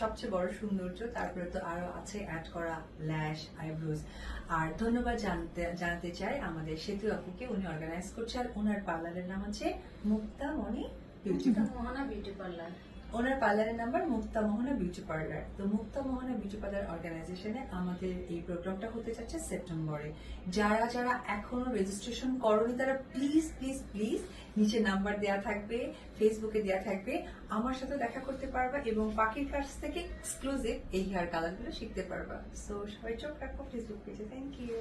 সবচেয়ে বড় সৌন্দর্য। তারপরে তো আরো আছে অ্যাড করা ল্যাশ, আইব্রোজ। আর ধন্যবাদ জানাতে চাই আমাদের সেতু আপুকে, উনি অর্গানাইজ করছে। আর ওনার পার্লারের নাম হচ্ছে মুক্তা মনি বিউটি মোহনা বিউটি পার্লার। ওনার পার্লারের নাম্বার মুক্তা মোহনা বিউটি পার্লার। তো মুক্তা মোহনা বিউটি পার্লার অর্গানাইজেশনে আমাদের এই প্রোগ্রামটা হতে যাচ্ছে সেপ্টেম্বরে। যারা যারা এখনো রেজিস্ট্রেশন করোনি তারা প্লিজ প্লিজ প্লিজ নিচে নাম্বার দেওয়া থাকবে, ফেসবুকে দেওয়া থাকবে, আমার সাথে দেখা করতে পারবা এবং পাখির কাছ থেকে এক্সক্লুসিভ এই হেয়ার কালারগুলো শিখতে পারবা। সো সবাই চোখ রাখো ফেসবুক পেজে। Thank you.